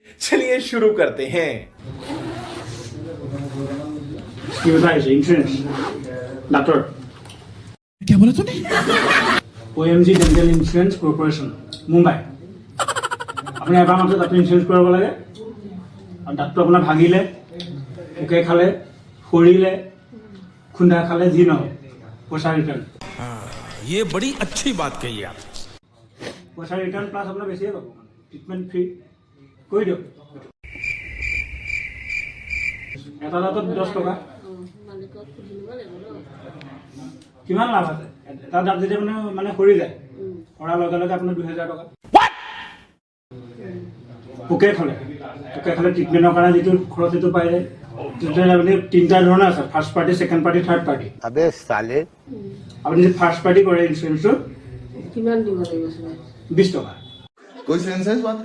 चलिए शुरू करते हैं। इंश्योरेंस डॉक्टर क्या बोला तूने? OMG dental insurance corporation Mumbai अपने एबार मात्र डॉक्टर इंश्योरेंस कराब लगे और डॉक्टर अपना भागिले पोके खाले सरिले खुंदा खाले जी न पैसा रिटर्न। ये बड़ी अच्छी बात कही आप। पैसा रिटर्न प्लस अपना बेसिए पाब ट्रिटमेंट फ्री कर दियक এটা দাঁতত 10 টকা কিমান লাভ আছে এটা দাঁত যদি মানে সৰি যায় সৰাৰ লগে লগে আপোনাৰ 2000 টকা পোকে খালে ট্ৰিটমেণ্টৰ কাৰণে যিটো খৰচ সেইটো পাই যায় আপুনি তিনিটা ধৰণৰ আছে first party second party third party अबे साले আপুনি যদি ফাৰ্ষ্ট পাৰ্টি কৰে ইনস্যুৰেন্সটো কিমান দিব লাগিব 20 টকা कोई सेंसेस बात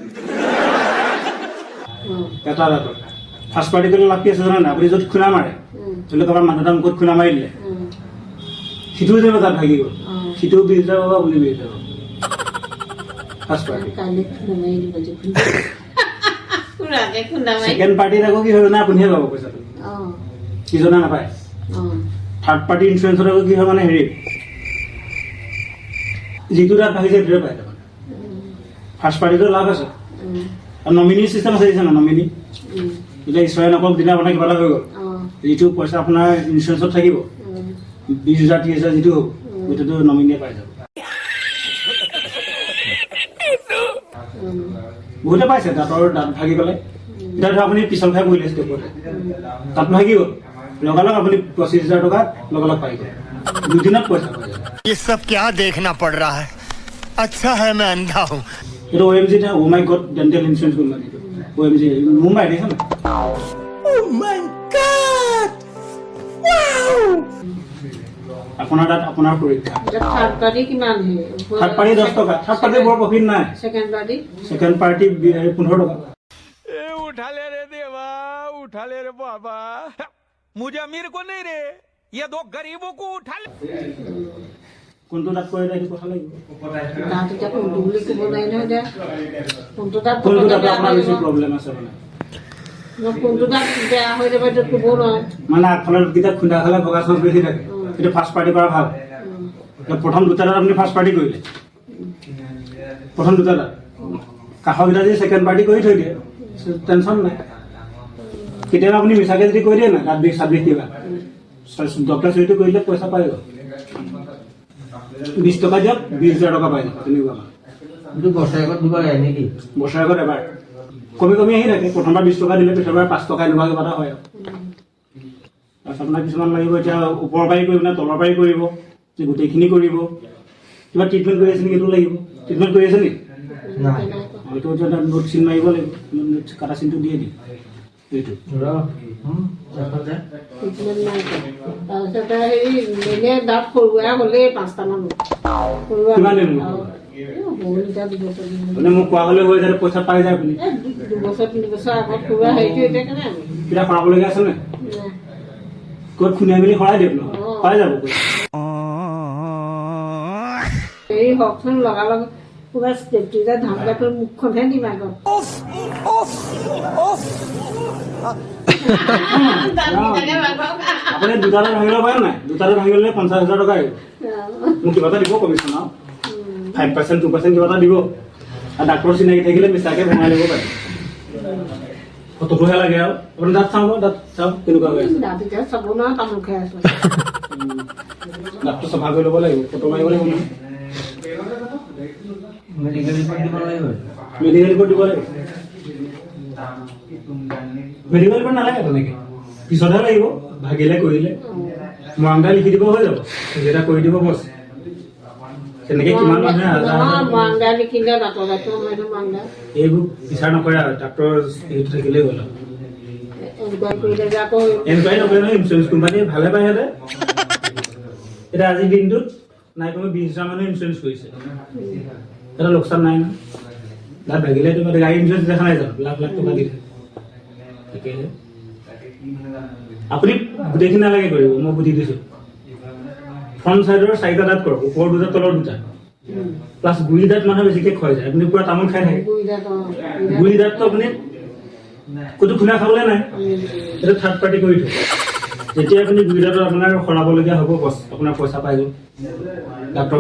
এটা দাঁতত ফাৰ্ষ্ট পাৰ্টি কৰিলে লাভ কি আছে জানা না আপুনি যদি খুনা মাৰে ধৰি লওক আপোনাৰ মানুহটা মুখত খুনা মাৰি দিলে সিটোও যে তাত ভাগি গ'ল সিটোও 20,000 পাব আপুনি 20,000 পাব ফাৰ্ষ্ট পাৰ্টি কাইলৈ খুন্দামাৰি দিব যে খুৰাকে খুন্দামাৰি সেকেন্ড পাৰ্টিত আকৌ কি হয় না আপুনিহে পাব পইচাটো কিজনা নাপায় থাৰ্ড পাৰ্টি ইনস্যুৰেন্সত আকৌ কি হয় মানে হেৰি যিটো তাত ভাগিছে সেইটোৱে পায় তাৰমানে ফাৰ্ষ্ট পাৰ্টিটো লাভ আছে আৰু নমিনি চিষ্টেম আছে দিছে না নমিনি এতিয়া ঈশ্বৰে নকওক দিলে আপোনাৰ কিবা এটা হৈ গ'ল যিটো পইচা আপোনাৰ ইনস্যুৰেন্সত থাকিব 20,000 30,000 যিটো হ'ব সেইটোতো নমিনিয়ে পাই যাব বহুতে পাইছে দাঁতৰ দাঁত ভাগি গ'লে এতিয়া ধৰক আপুনি পিছল খাই বহিলে ষ্টেপতে দাঁত ভাগি গ'ল লগালগ আপুনি 25,000 টকা লগালগ পাই গ'ল দুদিনত পইচা পাই যাব ये सब क्या देखना पड़ रहा है अच्छा है मैं अंधा हूँ এইটো OMG নে oh my god dental insurance company OMG Mumbai দেখিছা না আপোনাৰ তাত আপোনাৰ পৰীক্ষা থাৰ্ড পাৰ্টি কিমান হে থাৰ্ড পাৰ্টি 10 টকা থাৰ্ড পাৰ্টি বৰ প্ৰফিট নাই সেকেন্ড পাৰ্টি 15 টকা उठा ले रे देवा, उठा ले रे बाबा। मुझे अमीर को नहीं रे, ये दो गरीबों को उठा ले। কোনটো দাঁত কৰে সেইটো কথা লাগিব দাঁত এতিয়া কোনটো বুলি ক'ব নাই নহয় এতিয়া কোনটো দাঁত আপোনাৰ বেছি প্ৰব্লেম আছে মানে কোনটো দাঁত বেয়া হৈ যাব এইটো ক'ব নোৱাৰে মানে আগফালৰ কিটা খুন্দা খালে ভগা চান্স বেছি থাকে সেইটো ফাৰ্ষ্ট পাৰ্টি কৰা ভাল প্ৰথম দুটা দাঁত আপুনি ফাৰ্ষ্ট পাৰ্টি কৰিলে প্ৰথম দুটা দাঁত কাষৰ কেইটা যদি ছেকেণ্ড পাৰ্টি কৰি থৈ দিয়ে টেনশ্যন নাই কেতিয়াবা আপুনি মিছাকে যদি কৈ দিয়ে না দাঁত বিষ চাত বিষ কিবা ডক্টৰ চুৰিটো কৰিলে পইচা পাই গ'ল 20 টকা দিয়ক 20,000 টকা পাই যাব তেনেকুৱা এইটো বছৰেকত দিব লাগে নেকি বছৰেকত এবাৰ কমি কমি আহি থাকে প্ৰথমবাৰ 20 টকা দিলে পিছৰবাৰ 5 টকা এনেকুৱা কিবা এটা হয় তাৰপিছত আপোনাৰ কিছুমান লাগিব এতিয়া ওপৰৰ পাৰি কৰিব নে তলৰ পাৰি কৰিব যে গোটেইখিনি কৰিব কিবা ট্ৰিটমেণ্ট কৰি আছে নেকি এইটো লাগিব ট্ৰিটমেণ্ট কৰি আছে নেকি নাই এইটো এটা নোট চিন মাৰিব লাগিব নোট কাটা চিনটো দিয়ে দিম এইটো ট্ৰিটমেণ্ট নাই তাৰপিছতে হেৰি এনে দাঁত সৰুৱা হ'লে 5টামান কিমান দিন মানে মোক কোৱা হ'লে হৈ যায় পইচা পাই যায় আপুনি 2 বছৰ আগত সৰুৱা হেৰিটো এতিয়া কেনে কিবা কৰাবলগীয়া আছে নে ক'ত খুন্দিয়াই মেলি সৰাই দিয়ক নহয় পাই যাব হেৰি হওকচোন লগালগ পুৰা ষ্টেপটো যে ধামকাটোৰ মুখখনহে দিম আগত আপুনি দুটা দাঁত ভাঙিব পাৰে নাই দুটা দাঁত ভাঙি ল'লে 50,000 টকা আহিব মোক কিবা এটা দিব কমিশ্যন আৰু 5% 2% কিবা এটা দিব আৰু ডাক্তৰ চিনাকি থাকিলে মিছাকে ভঙাই ল'ব পাৰে ফটোটোহে লাগে আৰু আপুনি দাঁত চাব দাঁত চাওক কেনেকুৱা হৈ আছে দাঁত এতিয়া চাব নোৱাৰো তামোল খাই আছো দাঁতটো চফা কৰি ল'ব লাগিব ফটো মাৰিব লাগিব নহয় মেডিকেল ৰিপৰ্ট দিব লাগিব মেডিকেল ৰিপৰ্ট দিব লাগিব মেডিকেল ৰিপৰ্ট নালাগে তেনেকৈ পিছতহে লাগিব ভাগিলে কৰিলে মৰাংগা লিখি দিব হৈ যাব যেটা কৰি দিব বছ তেনেকৈ কিমান মানুহে মৰাংগা লিখিলে দাঁতৰ দাঁতৰ মৰাংগা এইবোৰ বিচাৰ নকৰে আৰু ডাক্তৰ হেৰিটো থাকিলেই হ'ল আৰু এনকুৱাৰী কৰিলে যে আকৌ এনকুৱাৰী নকৰে নহয় ইঞ্চুৰেঞ্চ কোম্পানী ভালে পায় সিহঁতে এতিয়া আজিৰ দিনটোত নাই কমেও 20,000 মানুহে ইঞ্চুৰেঞ্চ কৰিছে এটা লোকচান নাই নহয় দাঁত ভাগিলে তোমাৰ গাড়ী ইঞ্চুৰেঞ্চ দেখা নাই জানো লাখ লাখ টকা দি থাকে আপুনি গোটেইখিনি নালাগে কৰিব মই বুদ্ধি দিছোঁ ফ্ৰণ্ট চাইডৰ 4টা দাঁত কৰক ওপৰ 2টা তলৰ 2টা প্লাছ গুৰি দাঁত মানুহে বেছিকৈ ক্ষয় যায় আপুনি পুৰা তামোল খাই থাকে গুৰি দাঁতটো আপুনি ক'তো খুনা খাবলৈ নাই এইটো থাৰ্ড পাৰ্টি কৰি থৈ যেতিয়া আপুনি দুইটাটো আপোনাৰ সলাবলগীয়া হ'ব আপোনাৰ পইচা পাই গ'ল ডাক্তৰ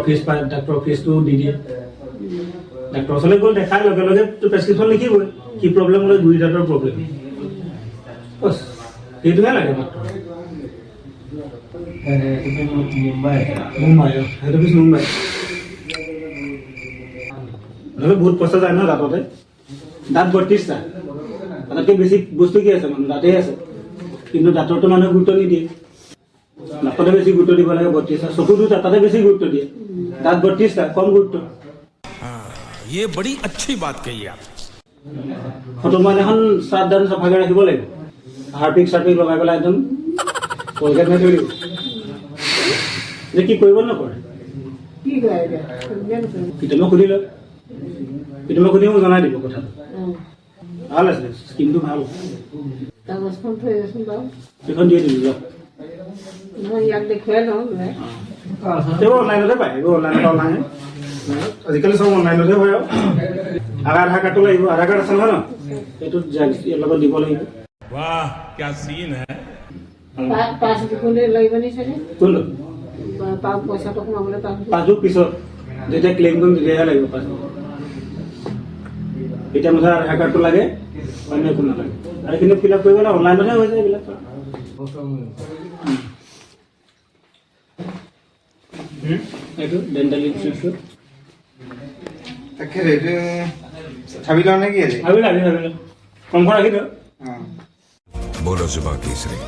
ফিজটো দি দিয়ে ডাক্তৰ ওচৰলৈ গ'ল দেখাৰ লগে লগে প্ৰেছক্ৰিপশ্যন লিখিবই কি প্ৰব্লেম হ'লে দুইটাৰ প্ৰব্লেম বছ সেইটোহে লাগে মাত্ৰ মুম্বাই সেইটো পিছ মুম্বাই নহ'লে বহুত পইচা যায় ন দাঁততে দাঁত 32টা তাতকৈ বেছি বস্তু কি আছে মানুহ দাঁতেই আছে কিন্তু দাঁতৰটো মানুহে গুৰুত্ব নিদিয়ে নাকতে বেছি গুৰুত্ব দিব লাগে 32টা চকু দুটা তাতে বেছি গুৰুত্ব দিয়ে দাঁত 32টা কম গুৰুত্ব ये बड़ी अच्छी बात कही आप ফটোমান এখন চাৰ্ট দান চাফাকৈ ৰাখিব লাগিব হাৰ্পিক চাৰ্পিক লগাই পেলাই একদম কলগেট মাৰি থৈ দিব যে কি কৰিব নকৰে কি কৰে এতিয়া সুবিধা নকৰে কেতিয়াবা সুধি লওক কেতিয়াবা সুধি মোক জনাই দিব কথাটো ভাল আছে স্কিমটো ভাল কাগজখন থৈ আছোন বাৰু সেইখন দিয়ে দিলোঁ যাওক মই ইয়াক দেখুৱাই লওঁ এইবোৰ অনলাইনতে পায় এইবোৰ অনলাইনত অনলাইন আজিকালি চব অনলাইনতে হয় আৰু আধাৰ কাৰ্ডটো লাগিব আধাৰ কাৰ্ড আছে নহয় ন এইটো ইয়াৰ লগত দিব লাগিব वाह क्या सीन है পাছবুকলৈ লাগিব নি চাগে কোনটো পইচাটো সোমাবলৈ পাছবুক পিছত যেতিয়া ক্লেইম কৰিম তেতিয়াহে লাগিব পাছবুক এতিয়া মুঠতে আধাৰ কাৰ্ডটো লাগে অন্য একো নালাগে আৰু এইখিনি ফিল আপ কৰিবলৈ অনলাইনতে হৈ যায় এইবিলাক এইটো ডেণ্টেল ইনচুৰেঞ্চটো তাকে এইটো ভাবি লওঁ নেকি আজি ভাবিলা কমখন ৰাখি দিয়ক बोलो जुबा केसरी